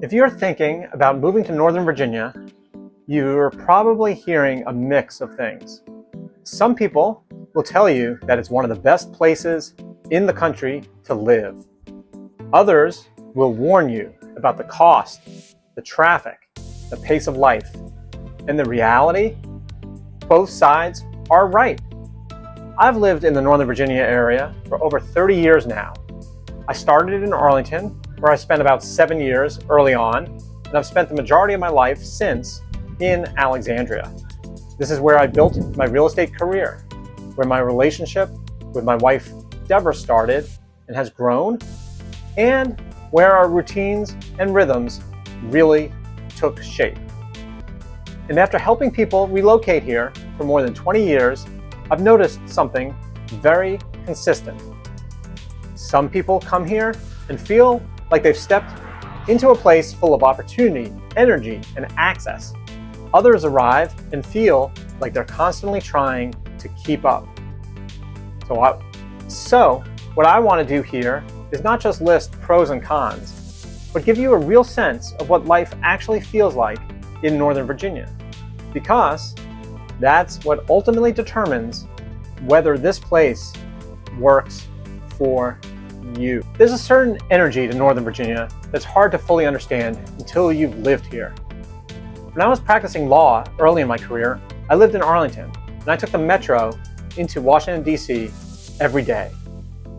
If you're thinking about moving to Northern Virginia, you're probably hearing a mix of things. Some people will tell you that it's one of the best places in the country to live. Others will warn you about the cost, the traffic, the pace of life. And the reality? Both sides are right. I've lived in the Northern Virginia area for over 30 years now. I started in Arlington, where I spent about 7 years early on, and I've spent the majority of my life since in Alexandria. This is where I built my real estate career, where my relationship with my wife Deborah started and has grown, and where our routines and rhythms really took shape. And after helping people relocate here for more than 20 years, I've noticed something very consistent. Some people come here and feel like they've stepped into a place full of opportunity, energy, and access. Others arrive and feel like they're constantly trying to keep up. So what I want to do here is not just list pros and cons, but give you a real sense of what life actually feels like in Northern Virginia. Because that's what ultimately determines whether this place works for you. There's a certain energy to Northern Virginia that's hard to fully understand until you've lived here. When I was practicing law early in my career, I lived in Arlington, and I took the metro into Washington, D.C. every day.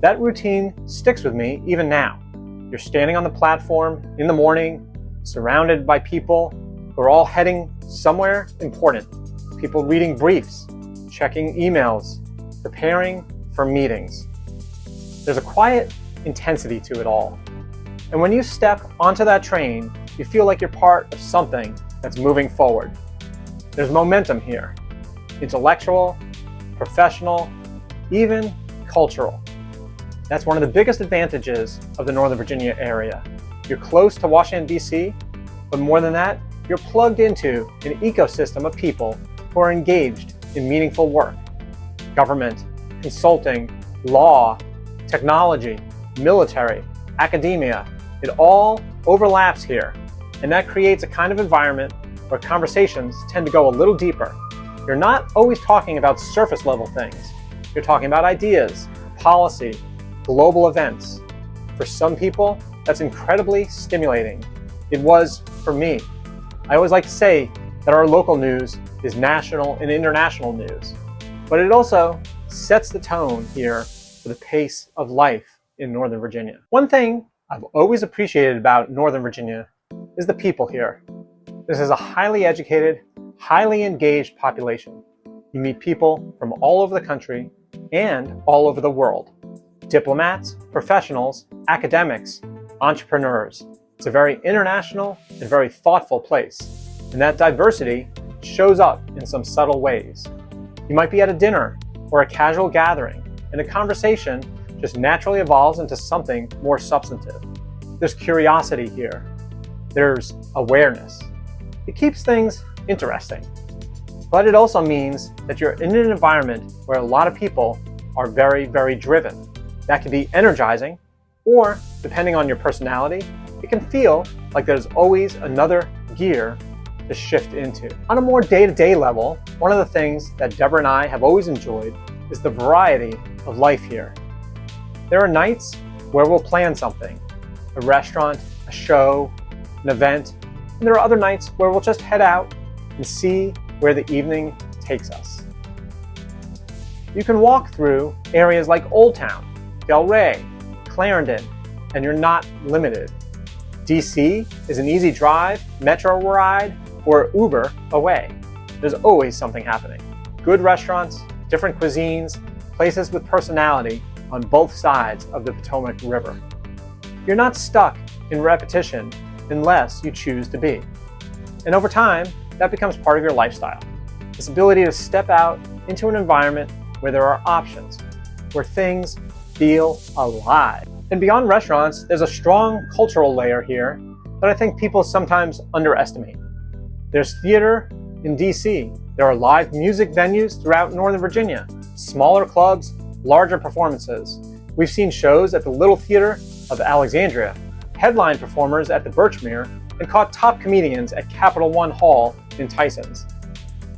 That routine sticks with me even now. You're standing on the platform in the morning, surrounded by people who are all heading somewhere important. People reading briefs, checking emails, preparing for meetings. There's a quiet intensity to it all. And when you step onto that train, you feel like you're part of something that's moving forward. There's momentum here. Intellectual, professional, even cultural. That's one of the biggest advantages of the Northern Virginia area. You're close to Washington, D.C., but more than that, you're plugged into an ecosystem of people who are engaged in meaningful work. Government, consulting, law, technology, military, academia, it all overlaps here. And that creates a kind of environment where conversations tend to go a little deeper. You're not always talking about surface level things. You're talking about ideas, policy, global events. For some people, that's incredibly stimulating. It was for me. I always like to say that our local news is national and international news, but it also sets the tone here for the pace of life in Northern Virginia. One thing I've always appreciated about Northern Virginia is the people here. This is a highly educated, highly engaged population. You meet people from all over the country and all over the world. Diplomats, professionals, academics, entrepreneurs. It's a very international and very thoughtful place. And that diversity shows up in some subtle ways. You might be at a dinner or a casual gathering, and the conversation just naturally evolves into something more substantive. There's curiosity here. There's awareness. It keeps things interesting. But it also means that you're in an environment where a lot of people are very, very driven. That can be energizing, or depending on your personality, it can feel like there's always another gear to shift into. On a more day-to-day level, one of the things that Deborah and I have always enjoyed is the variety of life here. There are nights where we'll plan something, a restaurant, a show, an event, and there are other nights where we'll just head out and see where the evening takes us. You can walk through areas like Old Town, Delray, Clarendon, and you're not limited. DC is an easy drive, metro ride, or Uber away. There's always something happening. Good restaurants, different cuisines, places with personality on both sides of the Potomac River. You're not stuck in repetition unless you choose to be. And over time, that becomes part of your lifestyle. This ability to step out into an environment where there are options, where things feel alive. And beyond restaurants, there's a strong cultural layer here that I think people sometimes underestimate. There's theater in DC. There are live music venues throughout Northern Virginia, smaller clubs, larger performances. We've seen shows at the Little Theater of Alexandria, headline performers at the Birchmere, and caught top comedians at Capital One Hall in Tyson's.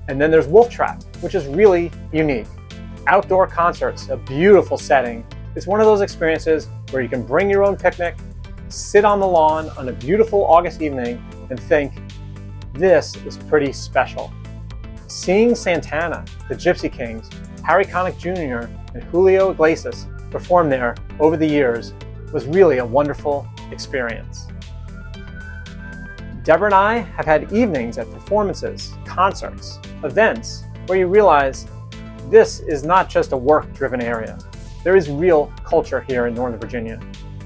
And then there's Wolf Trap, which is really unique. Outdoor concerts, a beautiful setting. It's one of those experiences where you can bring your own picnic, sit on the lawn on a beautiful August evening, and think, this is pretty special. Seeing Santana, the Gypsy Kings, Harry Connick Jr., and Julio Iglesias perform there over the years was really a wonderful experience. Deborah and I have had evenings at performances, concerts, events where you realize this is not just a work-driven area. There is real culture here in Northern Virginia.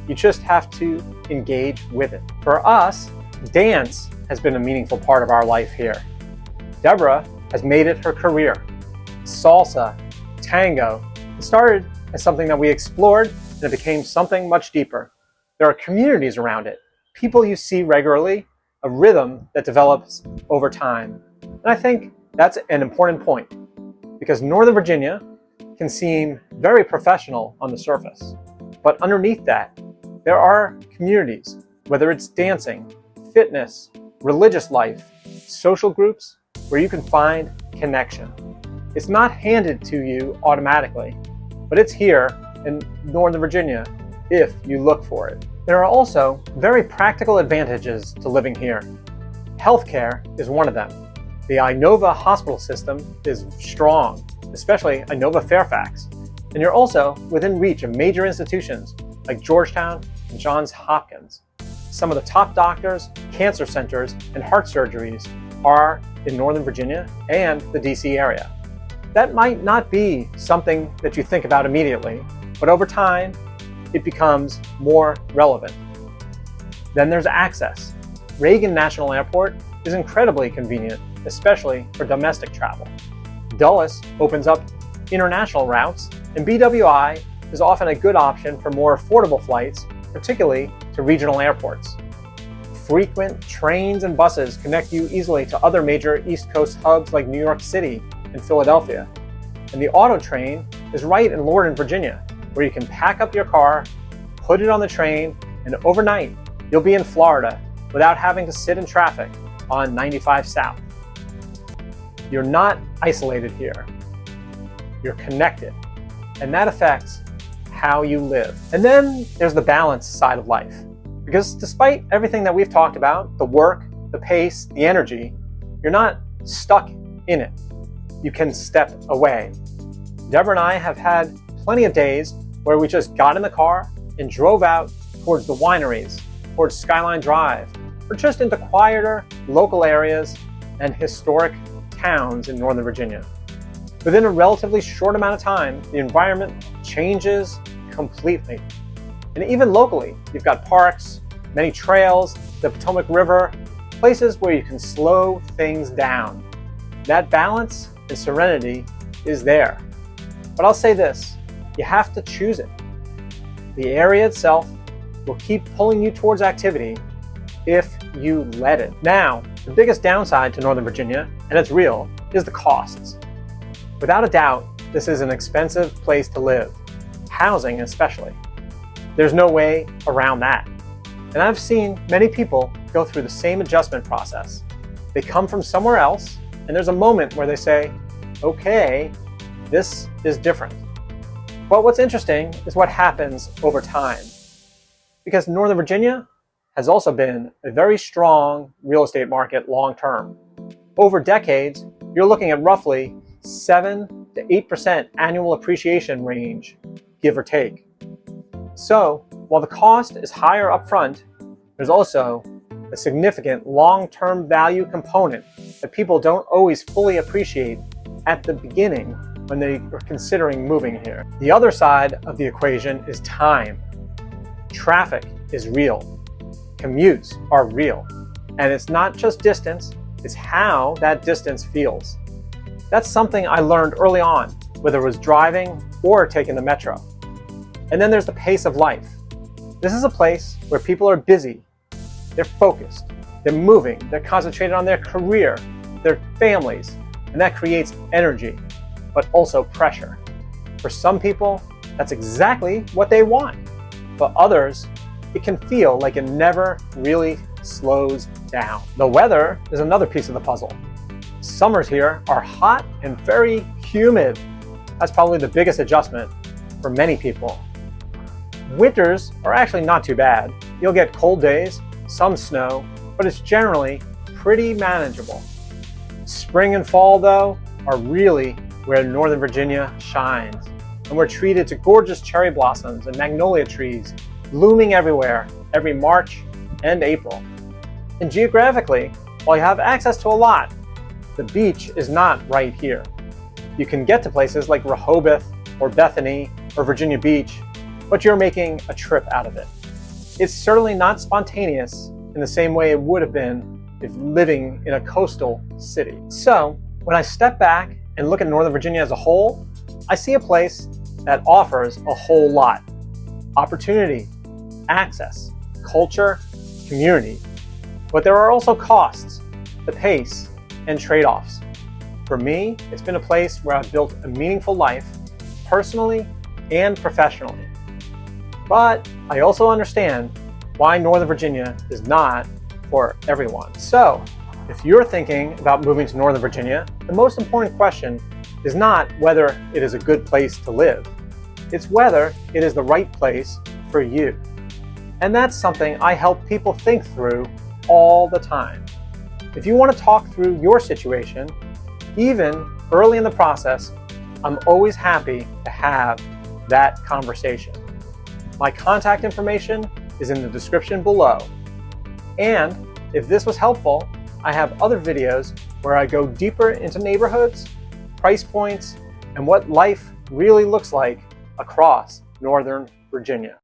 You just have to engage with it. For us, dance has been a meaningful part of our life here. Deborah has made it her career. Salsa, tango, it started as something that we explored and it became something much deeper. There are communities around it, people you see regularly, a rhythm that develops over time. And I think that's an important point because Northern Virginia can seem very professional on the surface. But underneath that, there are communities, whether it's dancing, fitness, religious life, social groups, where you can find connection. It's not handed to you automatically, but it's here in Northern Virginia if you look for it. There are also very practical advantages to living here. Healthcare is one of them. The Inova hospital system is strong, especially Inova Fairfax. And you're also within reach of major institutions like Georgetown and Johns Hopkins. Some of the top doctors, cancer centers, and heart surgeries are in Northern Virginia and the DC area. That might not be something that you think about immediately, but over time, it becomes more relevant. Then there's access. Reagan National Airport is incredibly convenient, especially for domestic travel. Dulles opens up international routes, and BWI is often a good option for more affordable flights, particularly to regional airports. Frequent trains and buses connect you easily to other major East Coast hubs like New York City and Philadelphia. And the auto train is right in Northern Virginia, where you can pack up your car, put it on the train, and overnight you'll be in Florida without having to sit in traffic on 95 South. You're not isolated here. You're connected, and that affects how you live. And then there's the balance side of life. Because despite everything that we've talked about, the work, the pace, the energy, you're not stuck in it. You can step away. Deborah and I have had plenty of days where we just got in the car and drove out towards the wineries, towards Skyline Drive, or just into quieter local areas and historic towns in Northern Virginia. Within a relatively short amount of time, the environment changes completely. And even locally, you've got parks, many trails, the Potomac River, places where you can slow things down. That balance and serenity is there. But I'll say this, you have to choose it. The area itself will keep pulling you towards activity if you let it. Now, the biggest downside to Northern Virginia, and it's real, is the costs. Without a doubt, this is an expensive place to live, housing especially. There's no way around that. And I've seen many people go through the same adjustment process. They come from somewhere else, and there's a moment where they say, okay, this is different. But what's interesting is what happens over time. Because Northern Virginia has also been a very strong real estate market long term. Over decades, you're looking at roughly 7 to 8% annual appreciation range, give or take. So, while the cost is higher up front, there's also a significant long-term value component that people don't always fully appreciate at the beginning when they are considering moving here. The other side of the equation is time. Traffic is real. Commutes are real. And it's not just distance, it's how that distance feels. That's something I learned early on, whether it was driving or taking the metro. And then there's the pace of life. This is a place where people are busy, they're focused, they're moving, they're concentrated on their career, their families, and that creates energy, but also pressure. For some people, that's exactly what they want. For others, it can feel like it never really slows down. The weather is another piece of the puzzle. Summers here are hot and very humid. That's probably the biggest adjustment for many people. Winters are actually not too bad. You'll get cold days, some snow, but it's generally pretty manageable. Spring and fall, though, are really where Northern Virginia shines, and we're treated to gorgeous cherry blossoms and magnolia trees blooming everywhere every March and April. And geographically, while you have access to a lot, the beach is not right here. You can get to places like Rehoboth or Bethany or Virginia Beach, but you're making a trip out of it. It's certainly not spontaneous in the same way it would have been if living in a coastal city. So when I step back and look at Northern Virginia as a whole, I see a place that offers a whole lot. Opportunity, access, culture, community. But there are also costs, the pace, and trade-offs. For me, it's been a place where I've built a meaningful life, personally and professionally. But I also understand why Northern Virginia is not for everyone. So, if you're thinking about moving to Northern Virginia, the most important question is not whether it is a good place to live. It's whether it is the right place for you. And that's something I help people think through all the time. If you want to talk through your situation, even early in the process, I'm always happy to have that conversation. My contact information is in the description below. And if this was helpful, I have other videos where I go deeper into neighborhoods, price points, and what life really looks like across Northern Virginia.